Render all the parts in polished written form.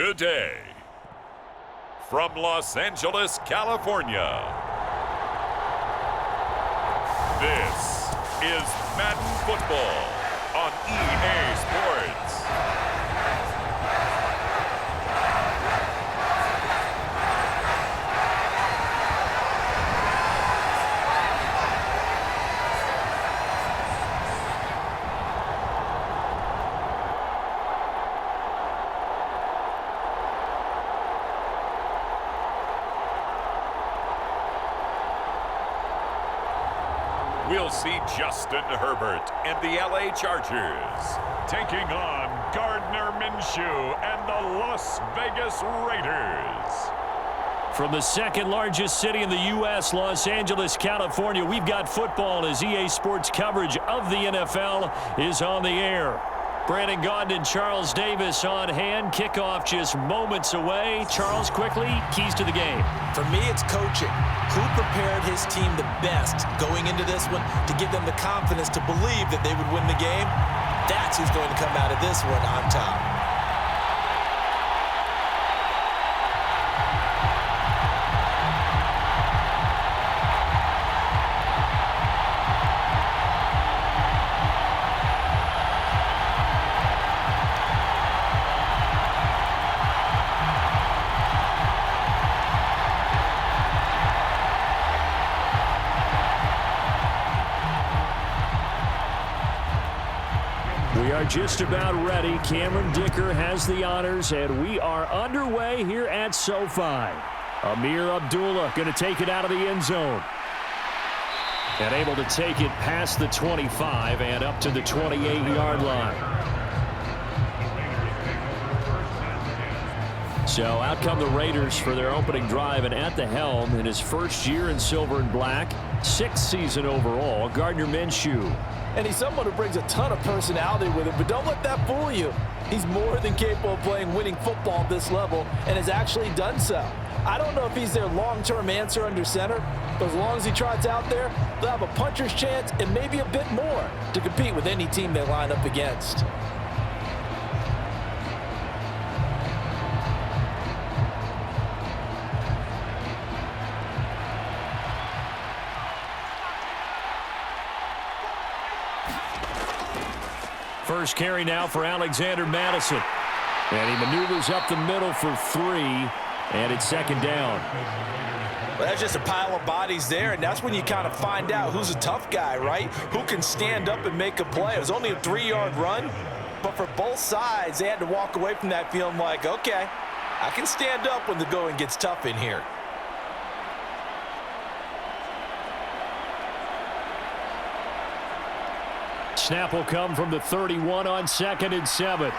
today. From Los Angeles, California, this is Madden Football on EA Sports. We'll see Justin Herbert and the LA Chargers taking on Gardner, Minshew and the Las Vegas Raiders. From the second largest city in the U.S., Los Angeles, California, we've got football as EA Sports coverage of the NFL is on the air. Brandon Gaudin and Charles Davis on hand. Kickoff just moments away. Charles, quickly, keys to the game. For me, it's coaching. Who prepared his team the best going into this one to give them the confidence to believe that they would win the game? That's who's going to come out of this one on top. We are just about ready. Cameron Dicker has the honors, and we are underway here at SoFi. Amir Abdullah going to take it out of the end zone. And able to take it past the 25 and up to the 28-yard line. So out come the Raiders for their opening drive, and at the helm in his first year in silver and black, 6th season overall, Gardner Minshew. And he's someone who brings a ton of personality with him, but don't let that fool you. He's more than capable of playing winning football at this level and has actually done so. I don't know if he's their long-term answer under center, but as long as he trots out there, they'll have a puncher's chance and maybe a bit more to compete with any team they line up against. First carry now for Alexander Madison. And he maneuvers up the middle for 3, and it's second down. Well, that's just a pile of bodies there, and that's when you kind of find out who's a tough guy, right? Who can stand up and make a play. It was only a 3-yard run, but for both sides, they had to walk away from that feeling like, okay, I can stand up when the going gets tough in here. Snap will come from the 31 on 2nd and 7.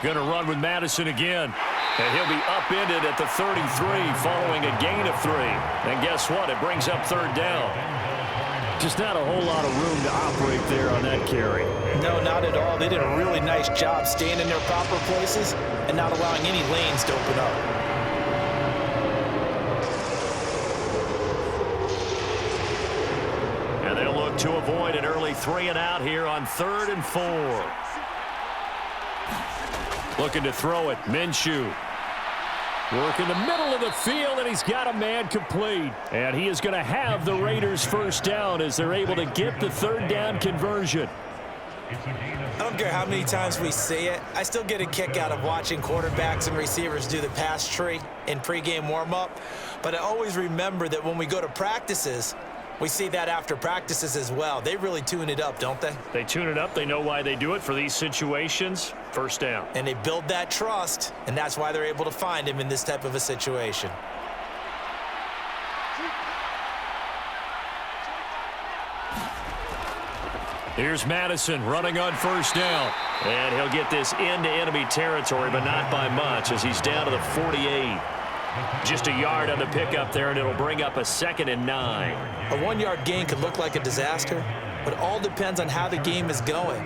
Going to run with Madison again. And he'll be upended at the 33 following a gain of 3. And guess what? It brings up 3rd down. Just not a whole lot of room to operate there on that carry. No, not at all. They did a really nice job staying in their proper places and not allowing any lanes to open up. To avoid an early 3 and out here on 3rd and 4. Looking to throw it. Minshew. Work in the middle of the field, and he's got a man complete. And he is going to have the Raiders first down as they're able to get the 3rd down conversion. I don't care how many times we see it. I still get a kick out of watching quarterbacks and receivers do the pass tree in pregame warm-up. But I always remember that when we go to practices, we see that after practices as well. They really tune it up, don't they? They tune it up. They know why they do it for these situations. First down. And they build that trust, and that's why they're able to find him in this type of a situation. Here's Madison running on first down. And he'll get this into enemy territory, but not by much as he's down to the 48. Just a yard on the pickup there, and it'll bring up a 2nd and 9. A 1-yard gain could look like a disaster, but it all depends on how the game is going.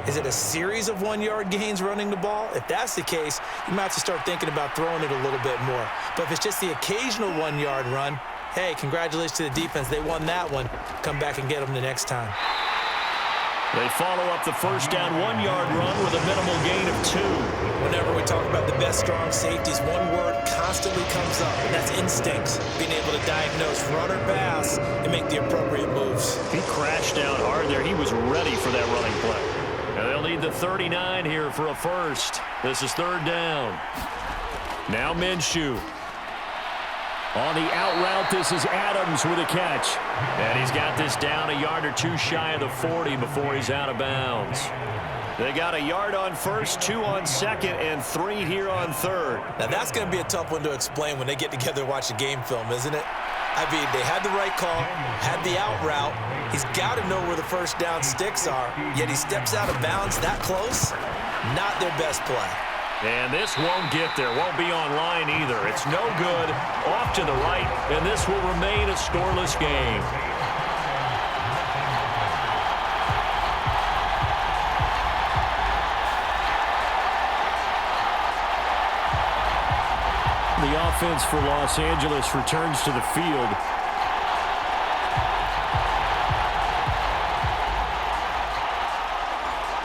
Is it a series of 1-yard gains running the ball? If that's the case, you might have to start thinking about throwing it a little bit more. But if it's just the occasional 1-yard run, hey, congratulations to the defense. They won that one. Come back and get them the next time. They follow up the first down 1-yard run with a minimal gain of 2. Whenever we talk about the best strong safeties, one word constantly comes up, and that's instinct. Being able to diagnose run or pass and make the appropriate moves. He crashed down hard there. He was ready for that running play. And they'll need the 39 here for a first. This is 3rd down. Now Minshew. On the out route, this is Adams with a catch. And he's got this down a yard or 2 shy of the 40 before he's out of bounds. They got a yard on first, 2 on 2nd, and 3 here on 3rd. Now that's going to be a tough one to explain when they get together and watch a game film, isn't it? I mean, they had the right call, had the out route. He's got to know where the first down sticks are, yet he steps out of bounds that close. Not their best play. And this won't get there, won't be on line either. It's no good, off to the right, and this will remain a scoreless game. The offense for Los Angeles returns to the field.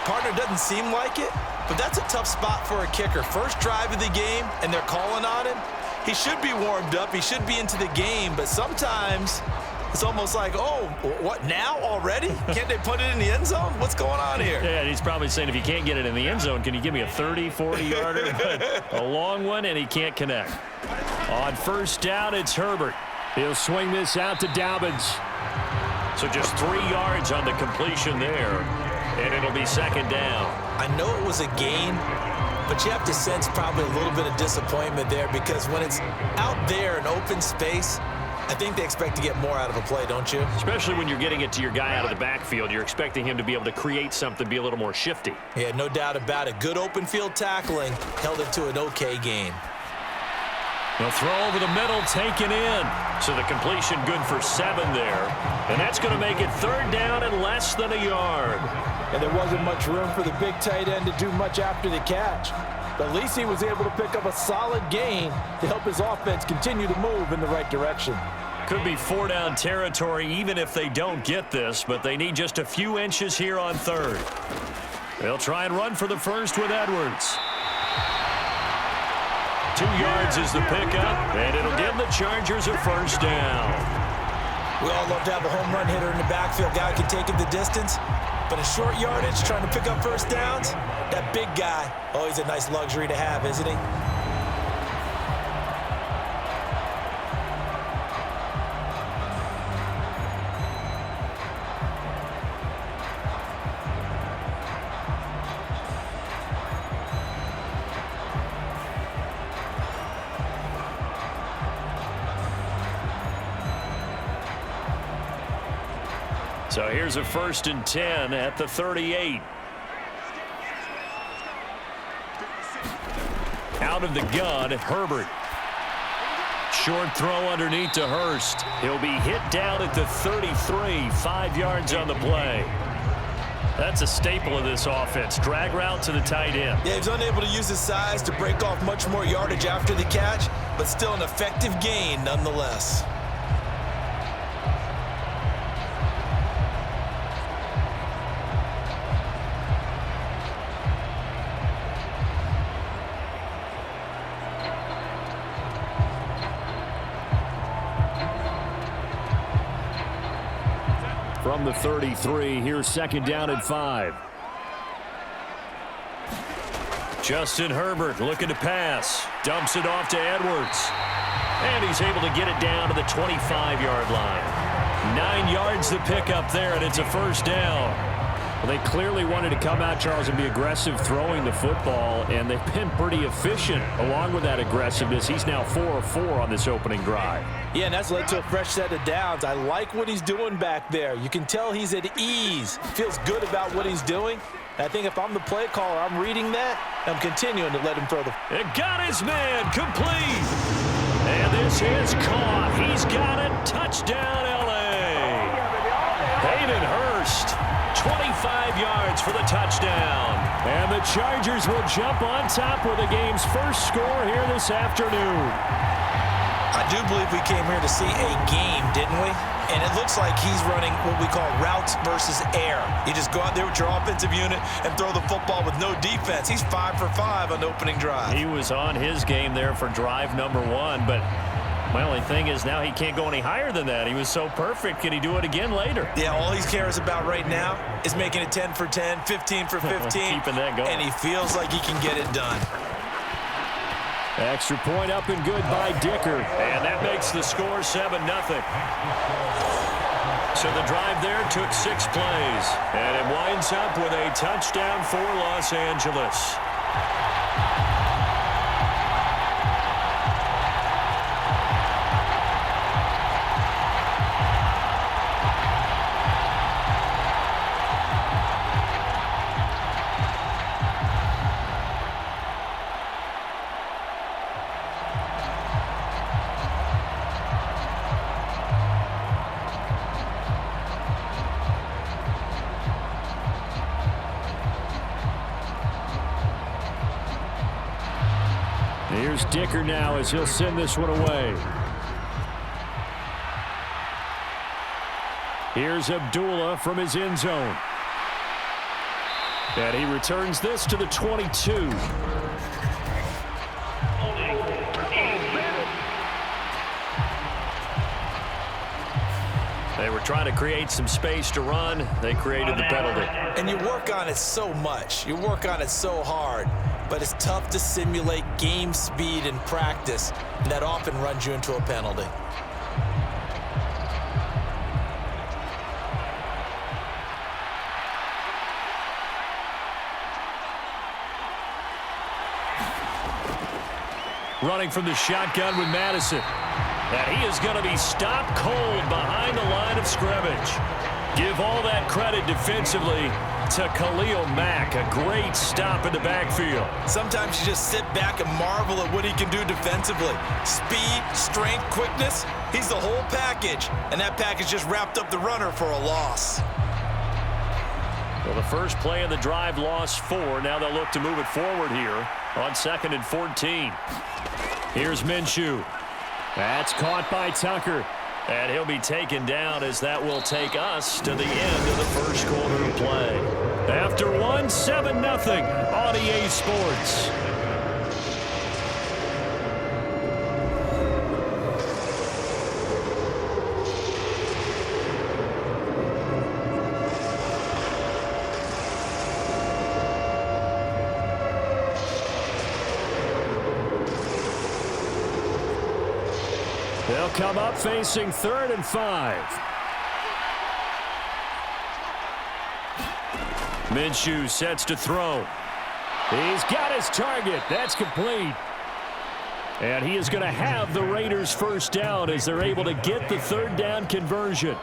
Partner doesn't seem like it, but that's a tough spot for a kicker. First drive of the game, and they're calling on him. He should be warmed up. He should be into the game, but sometimes it's almost like, oh, what, now already? Can't they put it in the end zone? What's going on here? Yeah, he's probably saying, if you can't get it in the end zone, can you give me a 30, 40-yarder? But a long one, and he can't connect. On first down, it's Herbert. He'll swing this out to Dobbins. So just 3 yards on the completion there, and it'll be 2nd down. I know it was a gain, but you have to sense probably a little bit of disappointment there, because when it's out there in open space, I think they expect to get more out of a play, don't you? Especially when you're getting it to your guy out of the backfield. You're expecting him to be able to create something, be a little more shifty. Yeah, no doubt about it. Good open field tackling held it to an okay gain. They'll throw over the middle, taken in. So the completion good for 7 there. And that's going to make it 3rd down and less than a yard. And there wasn't much room for the big tight end to do much after the catch. But at least he was able to pick up a solid gain to help his offense continue to move in the right direction. Could be 4-down territory even if they don't get this, but they need just a few inches here on 3rd. They'll try and run for the first with Edwards. 2 yards is the pickup, and it'll give the Chargers a first down. We all love to have a home run hitter in the backfield. Guy can take it the distance, but in short yardage, trying to pick up first downs, that big guy, always a nice luxury to have, isn't he? So here's a 1st and 10 at the 38. Out of the gun, Herbert. Short throw underneath to Hurst. He'll be hit down at the 33, 5 yards on the play. That's a staple of this offense. Drag route to the tight end. Yeah, he's unable to use his size to break off much more yardage after the catch, but still an effective gain nonetheless. From the 33, here's 2nd down and 5. Justin Herbert looking to pass. Dumps it off to Edwards. And he's able to get it down to the 25-yard line. 9 yards to pick up there, and it's a first down. Well, they clearly wanted to come out, Charles, and be aggressive throwing the football, and they've been pretty efficient along with that aggressiveness. He's now 4 of 4 on this opening drive. Yeah, and that's led to a fresh set of downs. I like what he's doing back there. You can tell he's at ease. Feels good about what he's doing. And I think if I'm the play caller, I'm reading that, I'm continuing to let him throw the... It got his man complete. And this is caught. He's got it. Touchdown, L.A. Hayden Hurst. 25 yards for the touchdown. And the Chargers will jump on top with the game's first score here this afternoon. I do believe we came here to see a game, didn't we? And it looks like he's running what we call routes versus air. You just go out there with your offensive unit and throw the football with no defense. He's 5 for 5 on the opening drive. He was on his game there for drive number 1, but my only thing is now he can't go any higher than that. He was so perfect. Can he do it again later? Yeah, all he cares about right now is making it 10 for 10, 15 for 15. Keeping that going. And he feels like he can get it done. Extra point up and good by Dicker. And that makes the score 7-0. So the drive there took 6 plays. And it winds up with a touchdown for Los Angeles. Here's Dicker now as he'll send this one away. Here's Abdullah from his end zone. And he returns this to the 22. They were trying to create some space to run. They created the penalty. And you work on it so much. You work on it so hard. But it's tough to simulate game speed in practice. And that often runs you into a penalty. Running from the shotgun with Madison. And he is going to be stopped cold behind the line of scrimmage. Give all that credit defensively to Khalil Mack. A great stop in the backfield. Sometimes you just sit back and marvel at what he can do defensively. Speed, strength, quickness. He's the whole package. And that package just wrapped up the runner for a loss. Well, the first play of the drive lost 4. Now they'll look to move it forward here on 2nd and 14. Here's Minshew. That's caught by Tucker. And he'll be taken down as that will take us to the end of the first quarter of play. After 1, 7-0 on EA Sports. They'll come up facing 3rd and 5. Minshew sets to throw. He's got his target. That's complete. And he is going to have the Raiders first down as they're able to get the 3rd down conversion.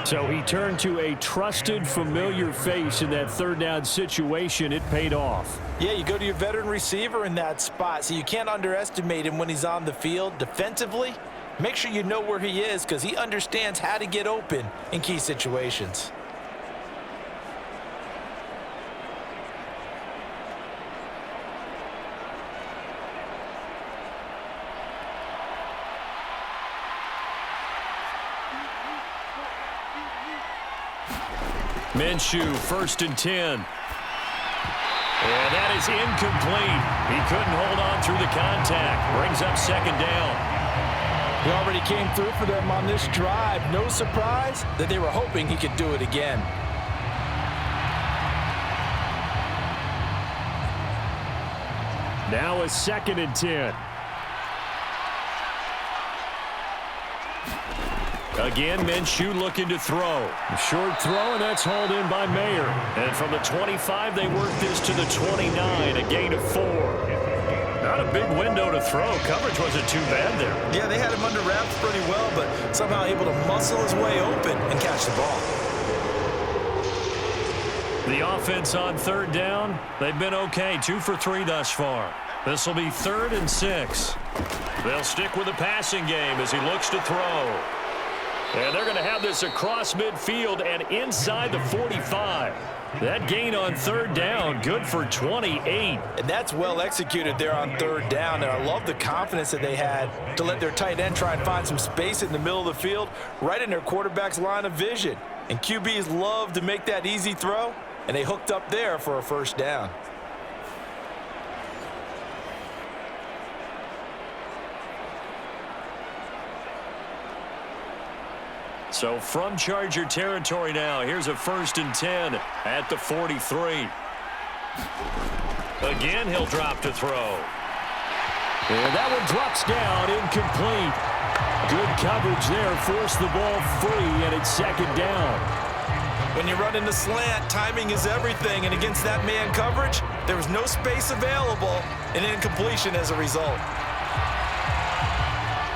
So he turned to a trusted, familiar face in that 3rd down situation. It paid off. Yeah, you go to your veteran receiver in that spot, so you can't underestimate him when he's on the field. Defensively, make sure you know where he is because he understands how to get open in key situations. Minshew, 1st and 10. And that is incomplete. He couldn't hold on through the contact. Brings up 2nd down. He already came through for them on this drive. No surprise that they were hoping he could do it again. Now a 2nd and 10. Again, Minshew looking to throw. A short throw, and that's hauled in by Mayer. And from the 25, they work this to the 29, a gain of 4. Not a big window to throw. Coverage wasn't too bad there. Yeah, they had him under wraps pretty well, but somehow able to muscle his way open and catch the ball. The offense on 3rd down, they've been okay. 2 for 3 thus far. This will be 3rd and 6. They'll stick with the passing game as he looks to throw. And they're going to have this across midfield and inside the 45. That gain on third down, good for 28. And that's well executed there on third down. And I love the confidence that they had to let their tight end try and find some space in the middle of the field, right in their quarterback's line of vision. And QBs love to make that easy throw, and they hooked up there for a first down. So from Charger territory now, here's a 1st and 10 at the 43. Again, he'll drop to throw. And that one drops down, incomplete. Good coverage there, forced the ball free, and it's 2nd down. When you run in the slant, timing is everything, and against that man coverage, there was no space available, and incompletion as a result.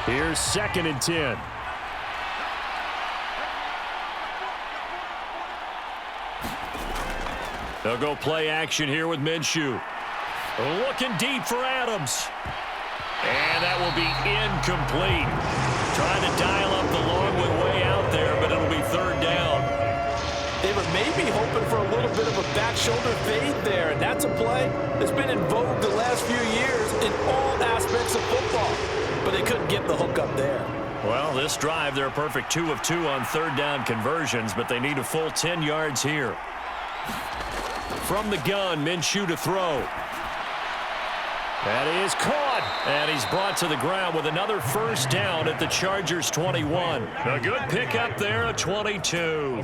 Here's 2nd and 10. They'll go play action here with Minshew. Looking deep for Adams. And that will be incomplete. Trying to dial up the long way out there, but it'll be 3rd down. They were maybe hoping for a little bit of a back shoulder fade there, and that's a play that's been in vogue the last few years in all aspects of football. But they couldn't get the hook up there. Well, this drive, they're a perfect 2 of 2 on third down conversions, but they need a full 10 yards here. From the gun, Minshew to throw. That is caught, and he's brought to the ground with another first down at the Chargers' 21. A good pickup there at 22.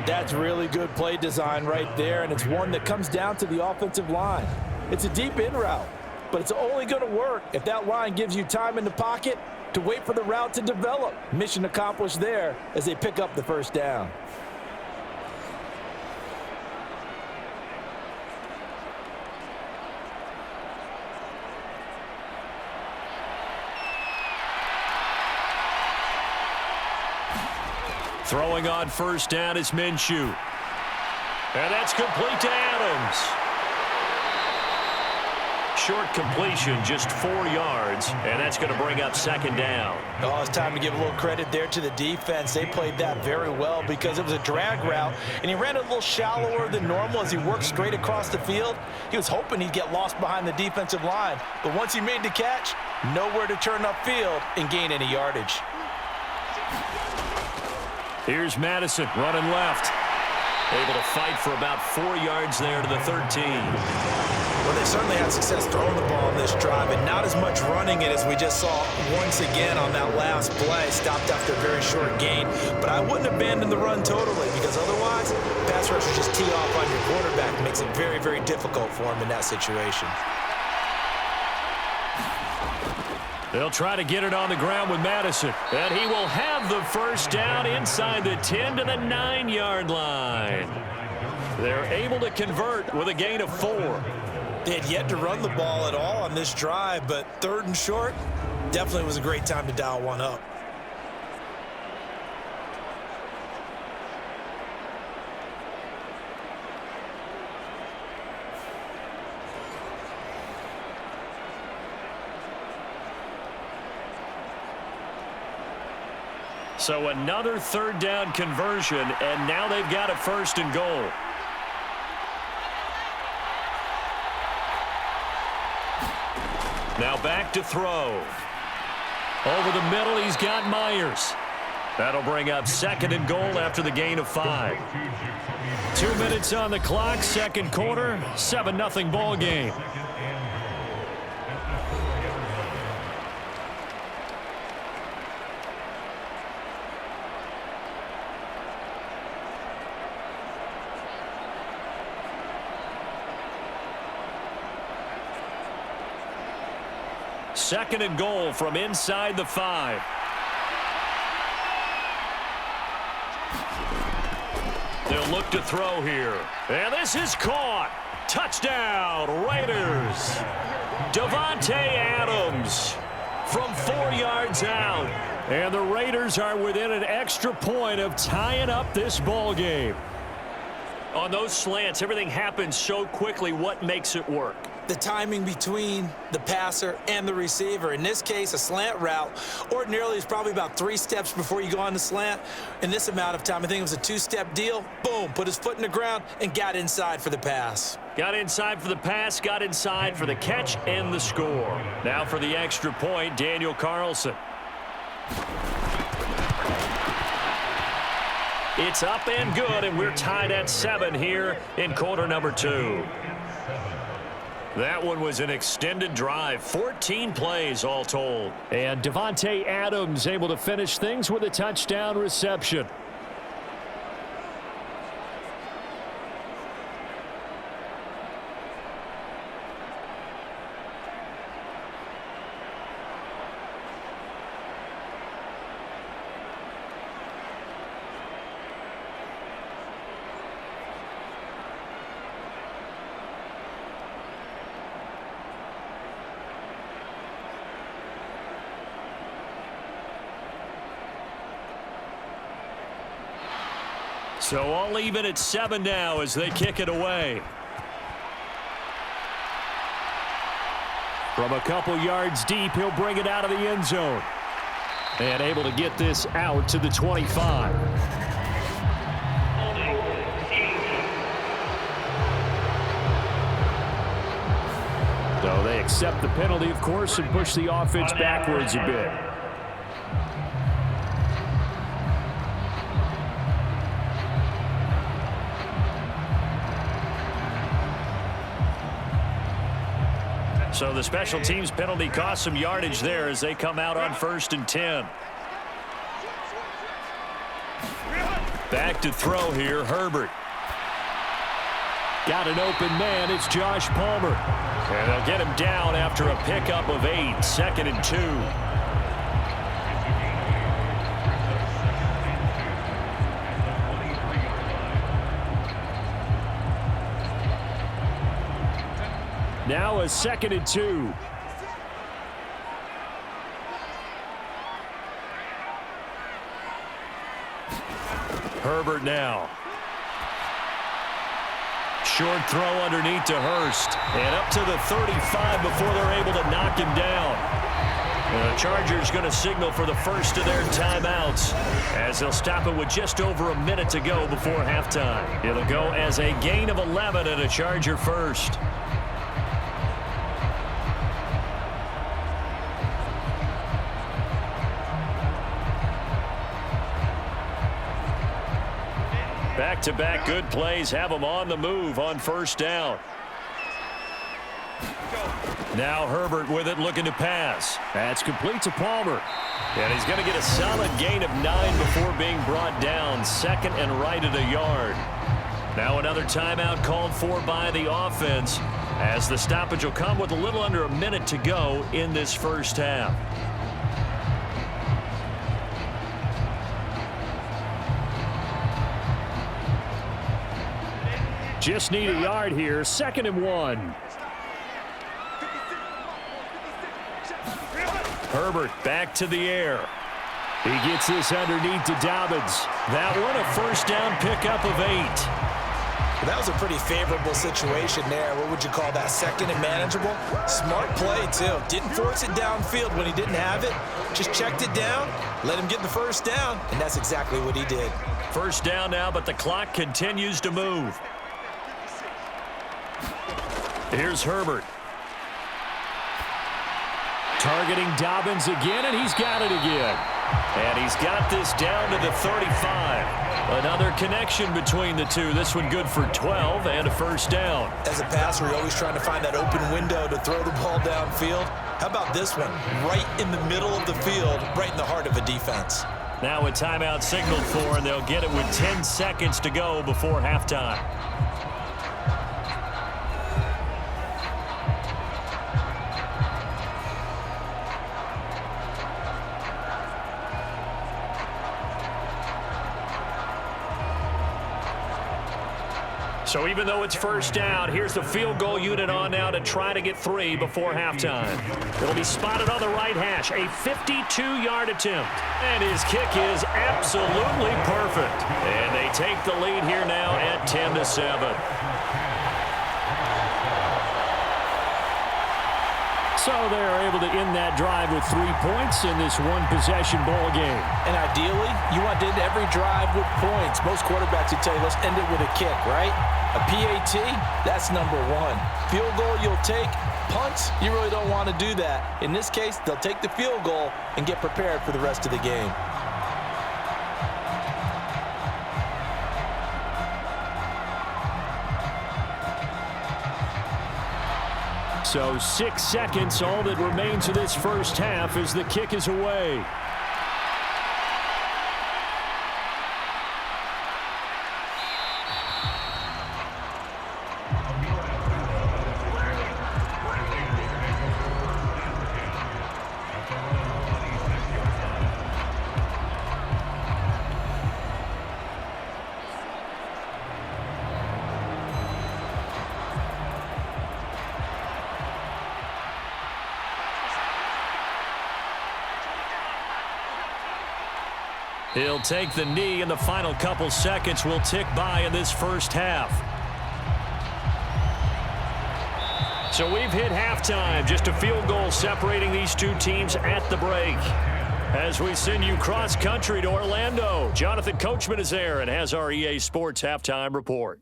That's really good play design right there, and it's one that comes down to the offensive line. It's a deep in route, but it's only going to work if that line gives you time in the pocket to wait for the route to develop. Mission accomplished there as they pick up the first down. Throwing on first down is Minshew. And that's complete to Adams. Short completion, just 4 yards, and that's going to bring up 2nd down. Oh, it's time to give a little credit there to the defense. They played that very well because it was a drag route, and he ran it a little shallower than normal as he worked straight across the field. He was hoping he'd get lost behind the defensive line, but once he made the catch, nowhere to turn upfield and gain any yardage. Here's Madison running left. Able to fight for about 4 yards there to the 13. Well, they certainly had success throwing the ball in this drive, and not as much running it as we just saw once again on that last play. Stopped after a very short gain. But I wouldn't abandon the run totally, because otherwise, pass rushers just tee off on your quarterback. It makes it very, very difficult for him in that situation. They'll try to get it on the ground with Madison. And he will have the first down inside the 10 to the 9-yard line. They're able to convert with a gain of 4. They had yet to run the ball at all on this drive, but 3rd and short definitely was a great time to dial one up. So another 3rd down conversion, and now they've got a 1st and goal. Now back to throw. Over the middle, he's got Myers. That'll bring up 2nd and goal after the gain of 5. 2 minutes on the clock, 2nd quarter, 7-0 ball game. Second and goal from inside the 5. They'll look to throw here. And this is caught. Touchdown, Raiders. Davante Adams from 4 yards out. And the Raiders are within an extra point of tying up this ball game. On those slants, everything happens so quickly. What makes it work? the timing between the passer and the receiver. In this case, a slant route ordinarily is probably about 3 steps before you go on the slant. In this amount of time, I think it was a 2-step deal. Boom, put his foot in the ground and got inside for the pass. Got inside for the pass, got inside for the catch and the score. Now for the extra point, Daniel Carlson. It's up and good, and we're tied at 7 here in quarter number 2. That one was an extended drive, 14 plays all told. And Davante Adams able to finish things with a touchdown reception. So all even at 7 now as they kick it away. From a couple yards deep, he'll bring it out of the end zone. And able to get this out to the 25. So they accept the penalty, of course, and push the offense backwards a bit. So the special teams penalty cost some yardage there as they come out on 1st and 10. Back to throw here, Herbert. Got an open man, it's Josh Palmer. And they'll get him down after a pickup of 8, 2nd and 2. Now a 2nd and 2. Herbert now. Short throw underneath to Hurst. And up to the 35 before they're able to knock him down. The Chargers going to signal for the first of their timeouts as they'll stop it with just over a minute to go before halftime. It'll go as a gain of 11 and a Charger first. Back-to-back good plays have them on the move on 1st down. Now Herbert with it, looking to pass. That's complete to Palmer. And he's going to get a solid gain of 9 before being brought down. 2nd and right at a yard. Now another timeout called for by the offense as the stoppage will come with a little under a minute to go in this first half. Just need a yard here. 2nd and 1. Herbert back to the air. He gets this underneath to Dobbins. That one a 1st down pickup of 8. That was a pretty favorable situation there. What would you call that? 2nd and manageable? Smart play, too. Didn't force it downfield when he didn't have it. Just checked it down, let him get the 1st down, and that's exactly what he did. 1st down now, but the clock continues to move. Here's Herbert. Targeting Dobbins again, and he's got it again. And he's got this down to the 35. Another connection between the two. This one good for 12 and a 1st down. As a passer, you're always trying to find that open window to throw the ball downfield. How about this one? Right in the middle of the field, right in the heart of a defense. Now a timeout signaled for, and they'll get it with 10 seconds to go before halftime. So even though it's 1st down, here's the field goal unit on now to try to get 3 before halftime. It'll be spotted on the right hash, a 52-yard attempt. And his kick is absolutely perfect. And they take the lead here now at 10-7. So they're able to end that drive with 3 points in this one-possession ball game. And ideally, you want to end every drive with points. Most quarterbacks would tell you, let's end it with a kick, right? A PAT, that's number one. Field goal you'll take. Punts, you really don't want to do that. In this case, they'll take the field goal and get prepared for the rest of the game. So 6 seconds, all that remains of this first half as the kick is away. He'll take the knee, and the final couple seconds will tick by in this first half. So we've hit halftime. Just a field goal separating these two teams at the break. As we send you cross-country to Orlando, Jonathan Coachman is there and has our EA Sports halftime report.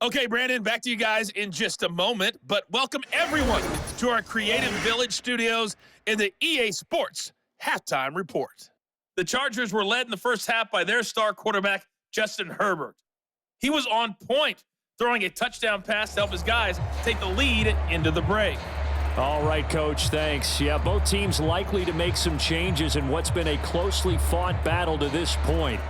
Okay, Brandon, back to you guys in just a moment, but welcome everyone to our Creative Village studios in the EA Sports halftime report. The Chargers were led in the first half by their star quarterback, Justin Herbert. He was on point, throwing a touchdown pass to help his guys take the lead into the break. All right, Coach, thanks. Yeah, both teams likely to make some changes in what's been a closely fought battle to this point.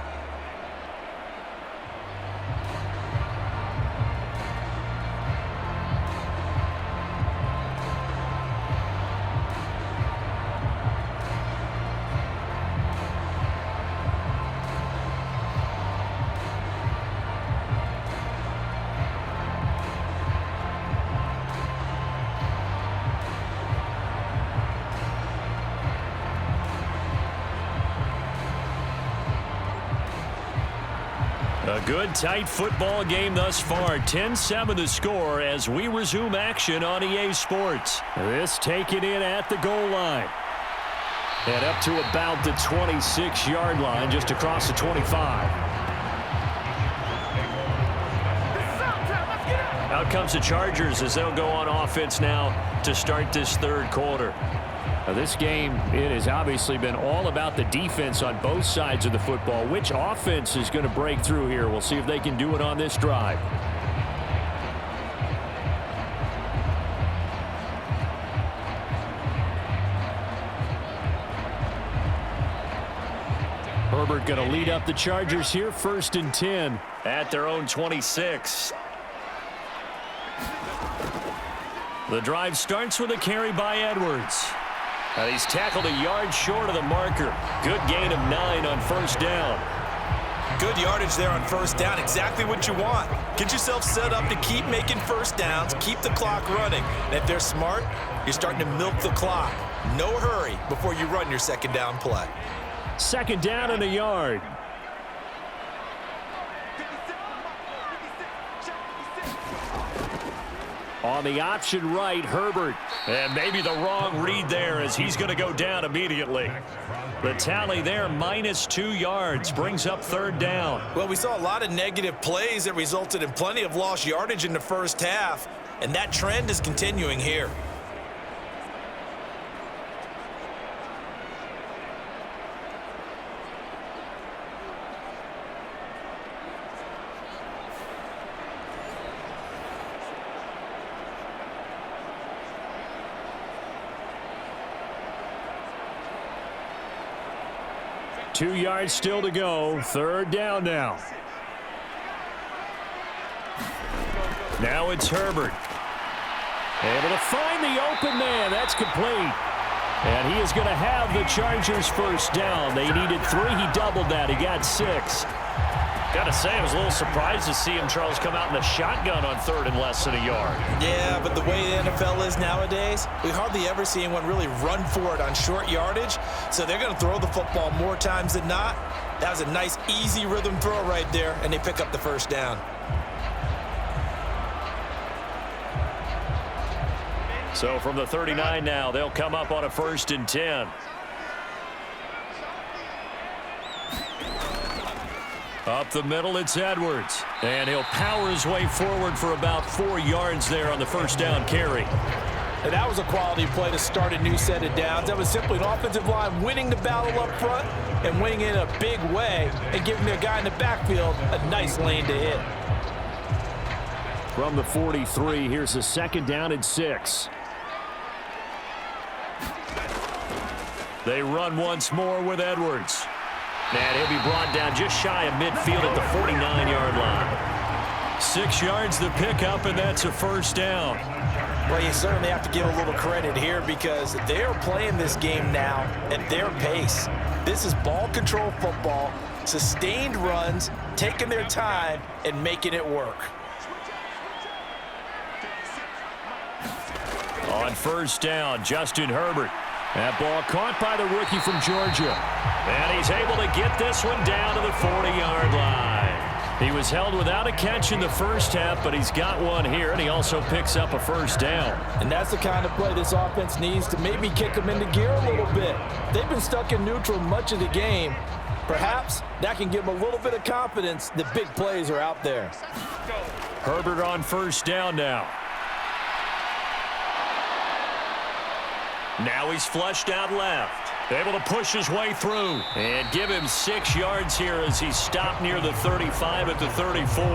A good, tight football game thus far. 10-7 the score as we resume action on EA Sports. This taken in at the goal line. And up to about the 26-yard line, just across the 25. Out comes the Chargers as they'll go on offense now to start this third quarter. Now this game, it has obviously been all about the defense on both sides of the football. Which offense is going to break through here? We'll see if they can do it on this drive. Herbert going to lead up the Chargers here, 1st and 10 at their own 26. The drive starts with a carry by Edwards. He's tackled a yard short of the marker. Good gain of 9 on first down. Good yardage there on first down. Exactly what you want. Get yourself set up to keep making first downs, keep the clock running. And if they're smart, you're starting to milk the clock. No hurry before you run your second down play. Second down and a yard. On the option right, Herbert. And maybe the wrong read there as he's going to go down immediately. The tally there, -2 yards, brings up third down. Well, we saw a lot of negative plays that resulted in plenty of lost yardage in the first half, and that trend is continuing here. Two yards still to go. Third down now. Now it's Herbert. Able to find the open man. That's complete. And he is going to have the Chargers first down. They needed 3. He doubled that. He got 6. Got to say, I was a little surprised to see him, Charles, come out in the shotgun on third and less than a yard. Yeah, but the way the NFL is nowadays, we hardly ever see anyone really run for it on short yardage. So they're going to throw the football more times than not. That was a nice, easy rhythm throw right there, and they pick up the first down. So from the 39 now, they'll come up on a 1st and 10. Up the middle, it's Edwards. And he'll power his way forward for about 4 yards there on the 1st down carry. And that was a quality play to start a new set of downs. That was simply an offensive line winning the battle up front and winning in a big way and giving their guy in the backfield a nice lane to hit. From the 43, here's a 2nd down and 6. They run once more with Edwards. And he'll be brought down just shy of midfield at the 49-yard line. 6 yards the pickup, and that's a 1st down. Well, you certainly have to give a little credit here because they are playing this game now at their pace. This is ball control football, sustained runs, taking their time, and making it work. On 1st down, Justin Herbert. That ball caught by the rookie from Georgia. And he's able to get this one down to the 40-yard line. He was held without a catch in the 1st half, but he's got one here, and he also picks up a 1st down. And that's the kind of play this offense needs to maybe kick them into gear a little bit. They've been stuck in neutral much of the game. Perhaps that can give them a little bit of confidence that big plays are out there. Herbert on 1st down now. Now he's flushed out left. Able to push his way through and give him 6 yards here as he's stopped near the 35 at the 34.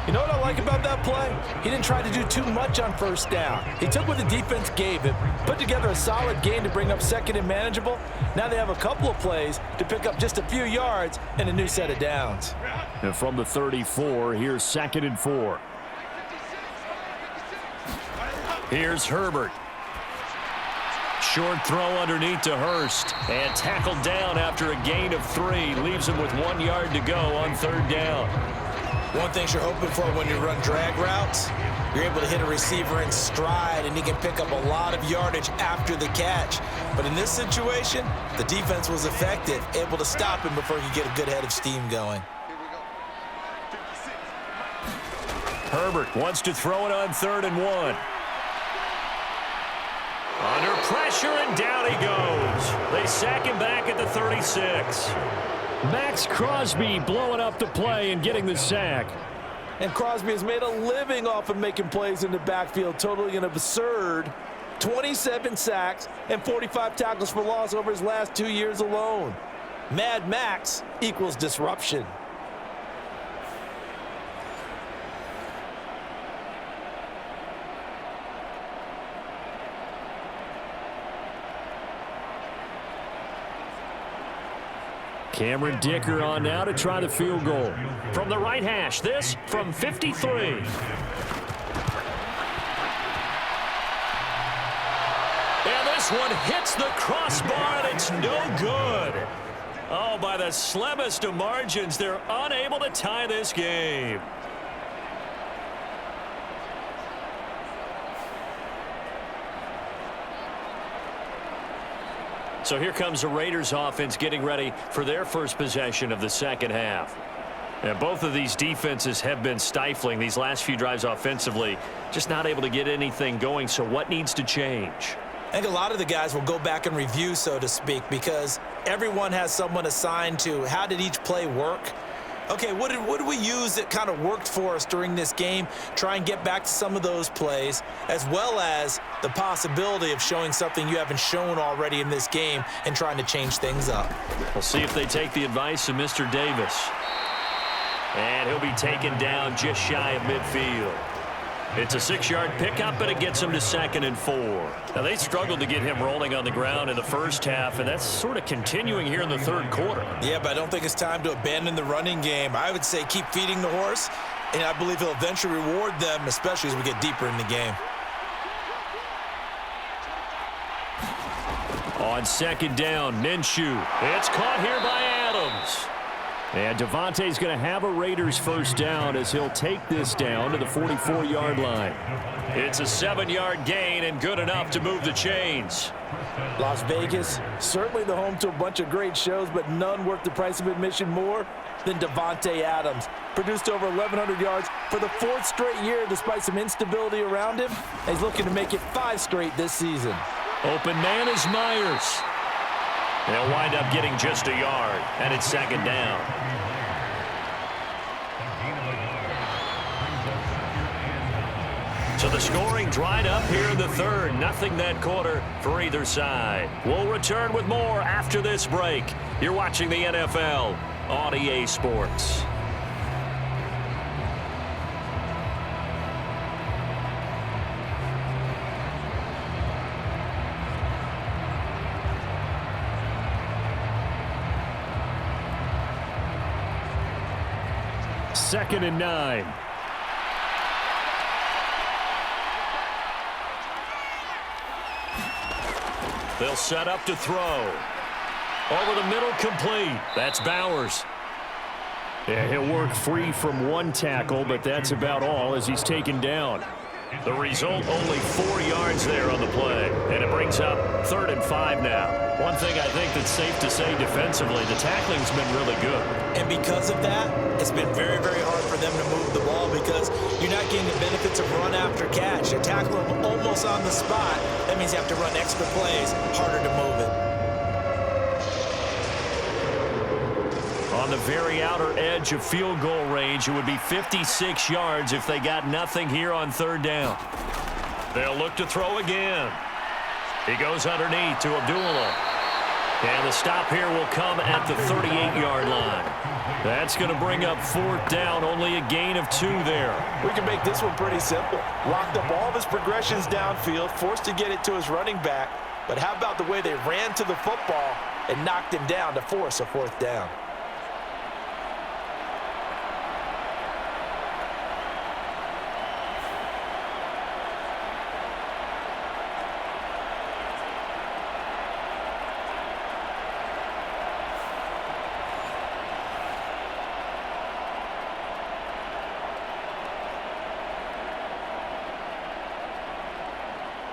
You know what I like about that play? He didn't try to do too much on 1st down. He took what the defense gave him, put together a solid game to bring up 2nd and manageable. Now they have a couple of plays to pick up just a few yards and a new set of downs. And from the 34, here's 2nd and 4. Here's Herbert. Short throw underneath to Hurst. And tackled down after a gain of 3. Leaves him with 1 yard to go on 3rd down. One thing you're hoping for when you run drag routes, you're able to hit a receiver in stride, and he can pick up a lot of yardage after the catch. But in this situation, the defense was effective, able to stop him before he could get a good head of steam going. Herbert wants to throw it on 3rd and 1. Under pressure, and down he goes. They sack him back at the 36. Maxx Crosby blowing up the play and getting the sack. And Crosby has made a living off of making plays in the backfield. Totally an absurd 27 sacks and 45 tackles for loss over his last 2 years alone. Mad Max equals disruption. Cameron Dicker on now to try the field goal. From the right hash, this from 53. And this one hits the crossbar, and it's no good. Oh, by the slimmest of margins, they're unable to tie this game. So here comes the Raiders offense getting ready for their first possession of the 2nd half. And both of these defenses have been stifling these last few drives offensively, just not able to get anything going. So what needs to change? I think a lot of the guys will go back and review, so to speak, because everyone has someone assigned to how did each play work. Okay, what did we use that kind of worked for us during this game? Try and get back to some of those plays, as well as the possibility of showing something you haven't shown already in this game and trying to change things up. We'll see if they take the advice of Mr. Davis. And he'll be taken down just shy of midfield. It's a 6-yard pickup, but it gets him to 2nd and 4. Now, they struggled to get him rolling on the ground in the 1st half, and that's sort of continuing here in the 3rd quarter. Yeah, but I don't think it's time to abandon the running game. I would say keep feeding the horse, and I believe he'll eventually reward them, especially as we get deeper in the game. On 2nd down, Minshew. It's caught here by Adams. And Davante's going to have a Raiders 1st down as he'll take this down to the 44-yard line. It's a 7-yard gain and good enough to move the chains. Las Vegas, certainly the home to a bunch of great shows, but none worth the price of admission more than Davante Adams. Produced over 1,100 yards for the 4th straight year despite some instability around him. He's looking to make it 5 straight this season. Open man is Myers. They'll wind up getting just a yard, and it's 2nd down. So the scoring dried up here in the 3rd. Nothing that quarter for either side. We'll return with more after this break. You're watching the NFL on EA Sports. Second and 9. They'll set up to throw. Over the middle, complete. That's Bowers. Yeah, he'll work free from 1 tackle, but that's about all as he's taken down. The result, only 4 yards there on the play, and it brings up 3rd and 5 now. One thing I think that's safe to say defensively, the tackling's been really good. And because of that, it's been very, very hard for them to move the ball because you're not getting the benefits of run after catch. You tackle them almost on the spot. That means you have to run extra plays, harder to move it. On the very outer edge of field goal range, it would be 56 yards if they got nothing here on 3rd down. They'll look to throw again. He goes underneath to Abdullah. And the stop here will come at the 38-yard line. That's going to bring up 4th down, only a gain of 2 there. We can make this one pretty simple. Locked up all of his progressions downfield, forced to get it to his running back. But how about the way they ran to the football and knocked him down to force a 4th down?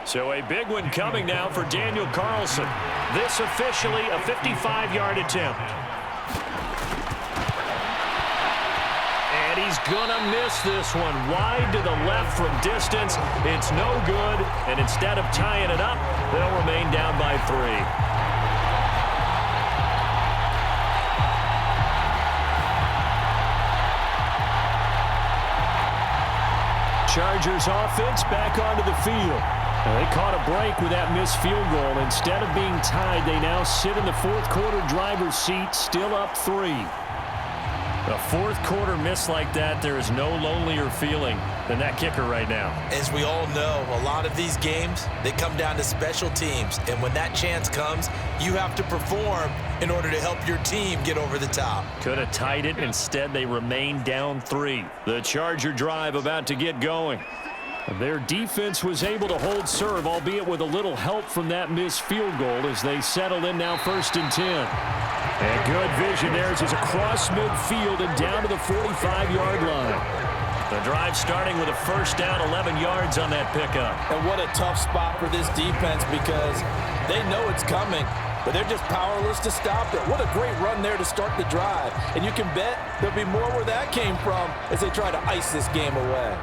So a big one coming now for Daniel Carlson. This officially a 55-yard attempt. And he's going to miss this one. Wide to the left from distance. It's no good. And instead of tying it up, they'll remain down by 3. Chargers offense back onto the field. They caught a break with that missed field goal. Instead of being tied, they now sit in the 4th quarter driver's seat, still up 3. A 4th quarter miss like that, there is no lonelier feeling than that kicker right now. As we all know, a lot of these games, they come down to special teams. And when that chance comes, you have to perform in order to help your team get over the top. Could have tied it. Instead, they remain down 3. The Charger drive about to get going. Their defense was able to hold serve, albeit with a little help from that missed field goal as they settle in now 1st and 10. And good vision there as it's across midfield and down to the 45-yard line. The drive starting with a 1st down, 11 yards on that pickup. And what a tough spot for this defense because they know it's coming, but they're just powerless to stop it. What a great run there to start the drive. And you can bet there'll be more where that came from as they try to ice this game away.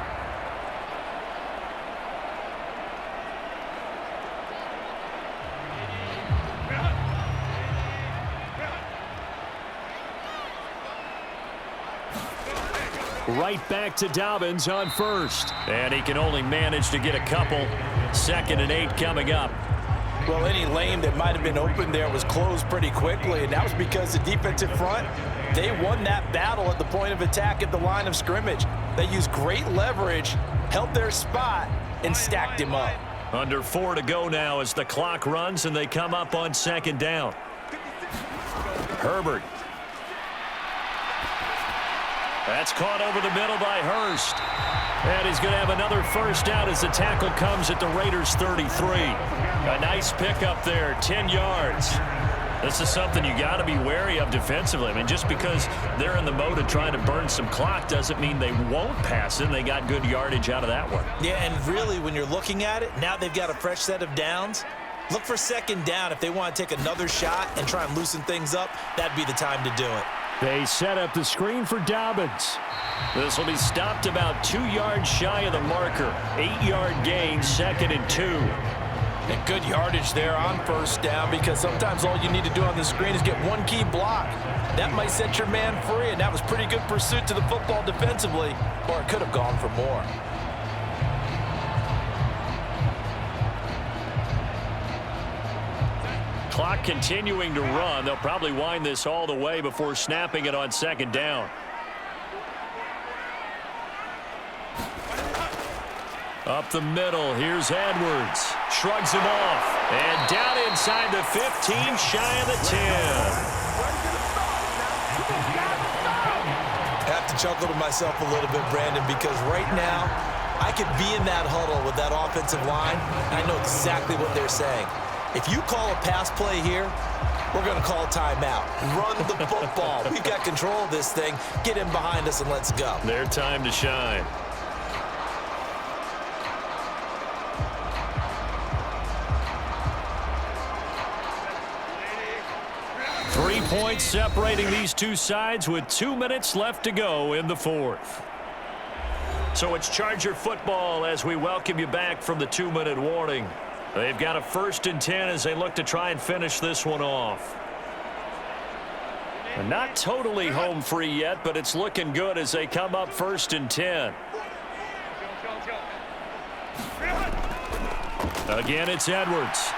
Right back to Dobbins on 1st. And he can only manage to get a couple. 2nd and 8 coming up. Well, any lane that might have been open there was closed pretty quickly, and that was because the defensive front, they won that battle at the point of attack at the line of scrimmage. They used great leverage, held their spot, and stacked him up. Under 4 to go now as the clock runs and they come up on 2nd down. Herbert. That's caught over the middle by Hurst. And he's going to have another 1st down as the tackle comes at the Raiders' 33. A nice pickup there, 10 yards. This is something you got to be wary of defensively. I mean, just because they're in the mode of trying to burn some clock doesn't mean they won't pass it. They got good yardage out of that one. Yeah, and really, when you're looking at it, now they've got a fresh set of downs. Look for 2nd down if they want to take another shot and try and loosen things up. That'd be the time to do it. They set up the screen for Dobbins. This will be stopped about 2 yards shy of the marker. 8-yard gain, 2nd and 2. And good yardage there on first down, because sometimes all you need to do on the screen is get one key block. That might set your man free, and that was pretty good pursuit to the football defensively, or it could have gone for more. Clock continuing to run. They'll probably wind this all the way before snapping it on 2nd down. Up the middle, here's Edwards. Shrugs him off. And down inside the 15, shy of the 10. I have to chuckle to myself a little bit, Brandon, because right now I could be in that huddle with that offensive line, and I know exactly what they're saying. If you call a pass play here, we're going to call timeout. Run the football. We've got control of this thing. Get in behind us and let's go. Their time to shine. Three points separating these two sides with 2 minutes left to go in the fourth. So it's Charger football as we welcome you back from the 2-minute warning. They've got a 1st and 10 as they look to try and finish this one off. They're not totally home free yet, but it's looking good as they come up 1st and 10. Again, it's Edwards.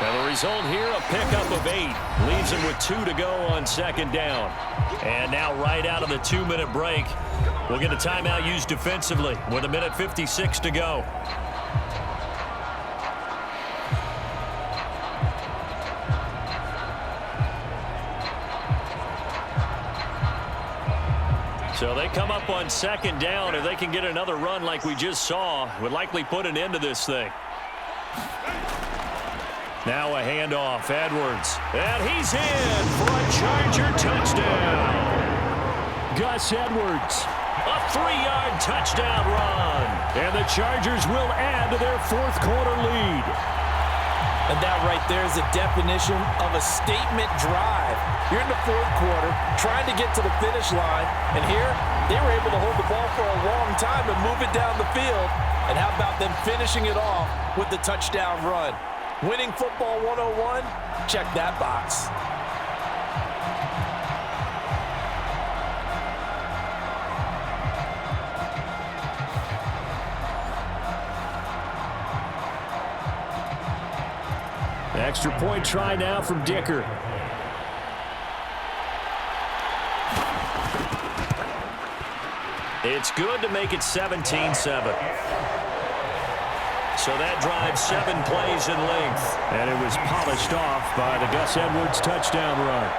And the result here, a pickup of 8. Leaves him with 2 to go on 2nd down. And now right out of the 2-minute break, we'll get a timeout used defensively with 1:56 to go. So they come up on 2nd down. If they can get another run like we just saw, would likely put an end to this thing. Now a handoff, Edwards. And he's in for a Charger touchdown. Gus Edwards, a 3-yard touchdown run. And the Chargers will add to their 4th quarter lead. And that right there is a definition of a statement drive. You're in the 4th quarter, trying to get to the finish line, and here they were able to hold the ball for a long time and move it down the field. And how about them finishing it off with the touchdown run? Winning football 101, check that box. Extra point try now from Dicker. It's good to make it 17-7. So that drives 7 plays in length. And it was polished off by the Gus Edwards touchdown run.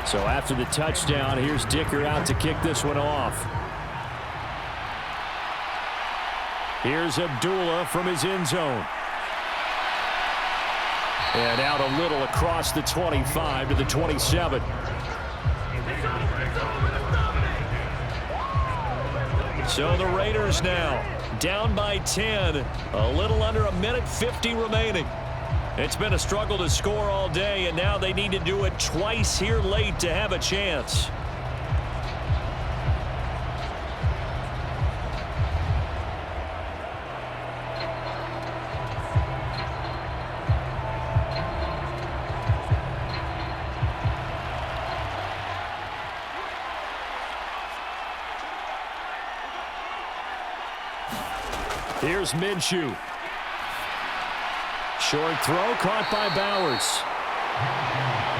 So after the touchdown, here's Dicker out to kick this one off. Here's Abdullah from his end zone. And out a little across the 25 to the 27. So the Raiders now down by 10. A little under 1:50 remaining. It's been a struggle to score all day, and now they need to do it twice here late to have a chance. Here's Minshew. Short throw caught by Bowers.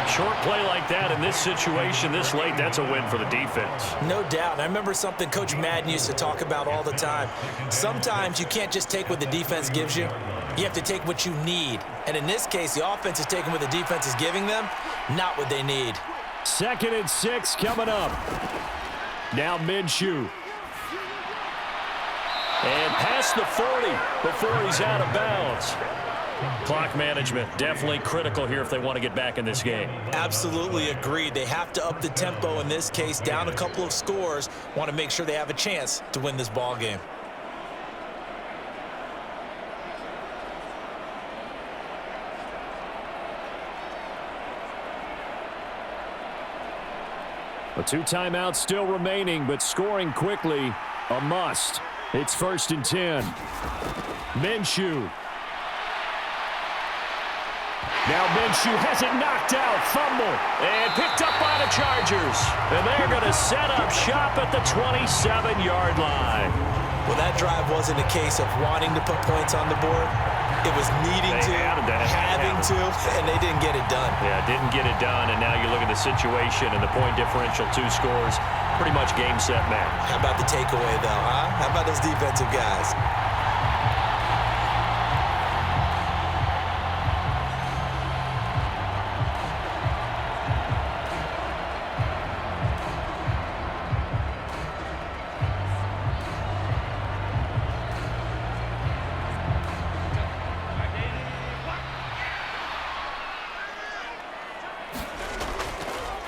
Short play like that in this situation this late, that's a win for the defense. No doubt. I remember something Coach Madden used to talk about all the time. Sometimes you can't just take what the defense gives you. You have to take what you need. And in this case, the offense is taking what the defense is giving them, not what they need. 2nd and 6 coming up. Now Minshew. And past the 40 before he's out of bounds. Clock management definitely critical here if they want to get back in this game. Absolutely agreed. They have to up the tempo in this case, down a couple of scores. Want to make sure they have a chance to win this ball game. The 2 timeouts still remaining, but scoring quickly, a must. It's 1st and 10. Minshew. Now Minshew has it knocked out, fumble, and picked up by the Chargers. And they're going to set up shop at the 27-yard line. Well, that drive wasn't a case of wanting to put points on the board. It was needing to, having to, and they didn't get it done. Yeah, didn't get it done, and now you look at the situation and the point differential, 2 scores, pretty much game, set, match. How about the takeaway, though, huh? How about those defensive guys?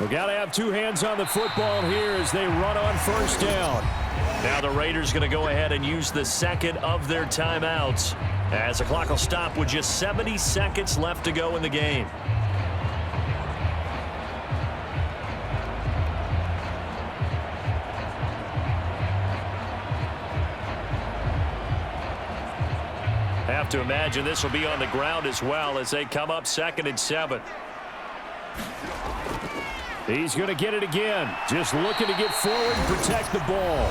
We got to have 2 hands on the football here as they run on 1st down. Now the Raiders going to go ahead and use the 2nd of their timeouts as the clock will stop with just 70 seconds left to go in the game. Have to imagine this will be on the ground as well as they come up 2nd and 7. He's going to get it again. Just looking to get forward and protect the ball.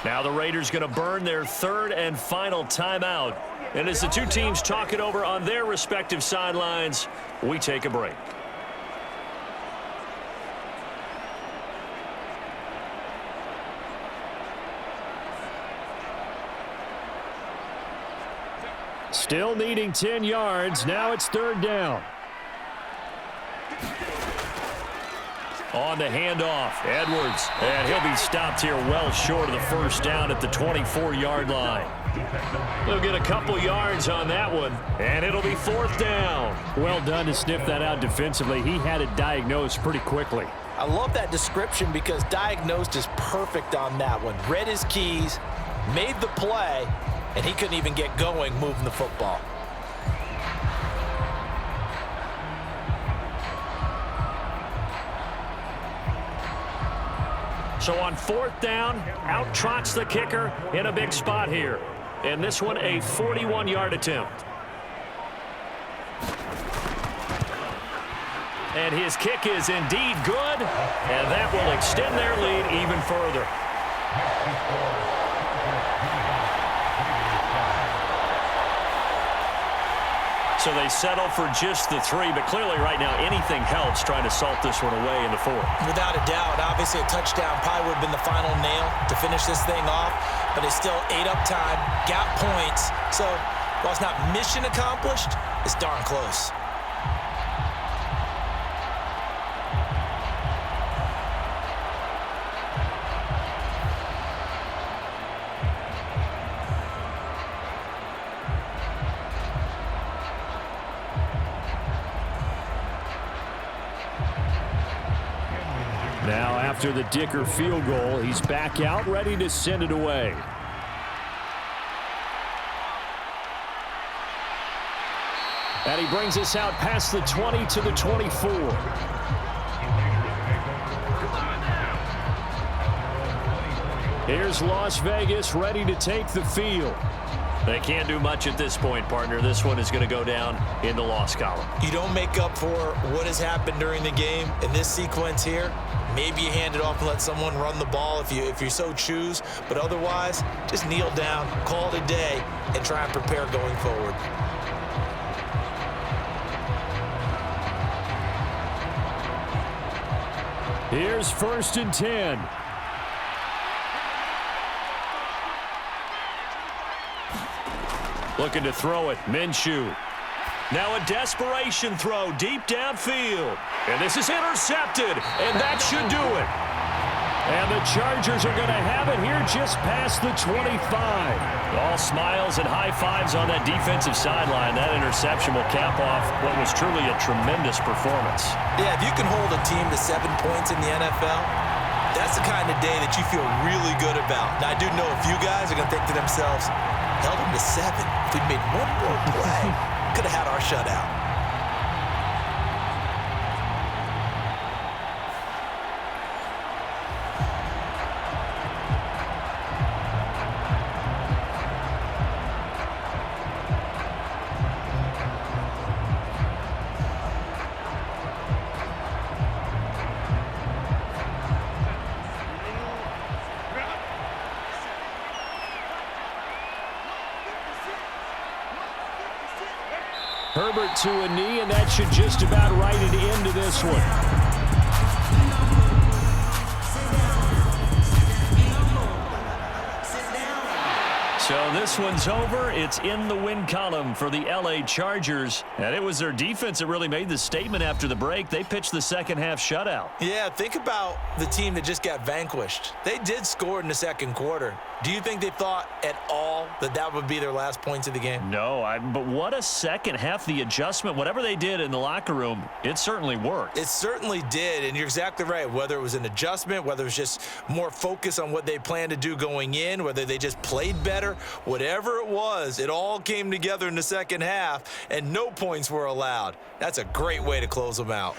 Now the Raiders going to burn their 3rd and final timeout. And as the 2 teams talk it over on their respective sidelines, we take a break. Still needing 10 yards. Now it's 3rd down. On the handoff, Edwards, and he'll be stopped here well short of the 1st down at the 24-yard line. They'll get a couple yards on that one, and it'll be 4th down. Well done to sniff that out defensively. He had it diagnosed pretty quickly. I love that description because diagnosed is perfect on that one. Read his keys, made the play, and he couldn't even get going moving the football. So on 4th down, out trots the kicker in a big spot here. And this one, a 41-yard attempt. And his kick is indeed good, and that will extend their lead even further. So they settle for just the 3, but clearly right now anything helps trying to salt this one away in the 4th. Without a doubt, obviously a touchdown probably would have been the final nail to finish this thing off, but it's still ate up time, got points. So while it's not mission accomplished, it's darn close. Now after the Dicker field goal, he's back out ready to send it away. And he brings us out past the 20 to the 24. Here's Las Vegas ready to take the field. They can't do much at this point, partner. This one is going to go down in the loss column. You don't make up for what has happened during the game in this sequence here. Maybe you hand it off and let someone run the ball if you so choose. But otherwise, just kneel down, call it a day, and try and prepare going forward. Here's 1st and 10. Looking to throw it, Minshew. Now a desperation throw deep downfield. And this is intercepted, and that should do it. And the Chargers are going to have it here just past the 25. All smiles and high fives on that defensive sideline. That interception will cap off what was truly a tremendous performance. Yeah, if you can hold a team to 7 points in the NFL, that's the kind of day that you feel really good about. Now, I do know a few guys are going to think to themselves, held them to 7. If we'd made one more play, could have had our shutout. Herbert to a knee, and that should just about write it into this one. So this one's over. It's in the win column for the LA Chargers. And it was their defense that really made the statement after the break. They pitched the second half shutout. Yeah, think about the team that just got vanquished. They did score in the second quarter. Do you think they thought at all that that would be their last points of the game? No, but what a second half. The adjustment, whatever they did in the locker room, it certainly worked. It certainly did, and you're exactly right. Whether it was an adjustment, whether it was just more focus on what they planned to do going in, whether they just played better, whatever it was, it all came together in the second half, and no points were allowed. That's a great way to close them out.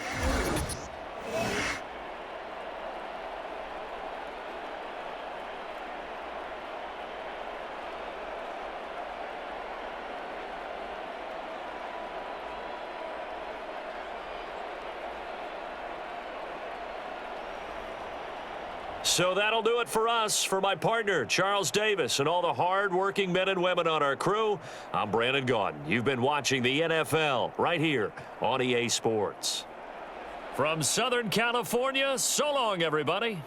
So that'll do it for us. For my partner, Charles Davis, and all the hard-working men and women on our crew, I'm Brandon Gaudin. You've been watching the NFL right here on EA Sports. From Southern California, so long, everybody.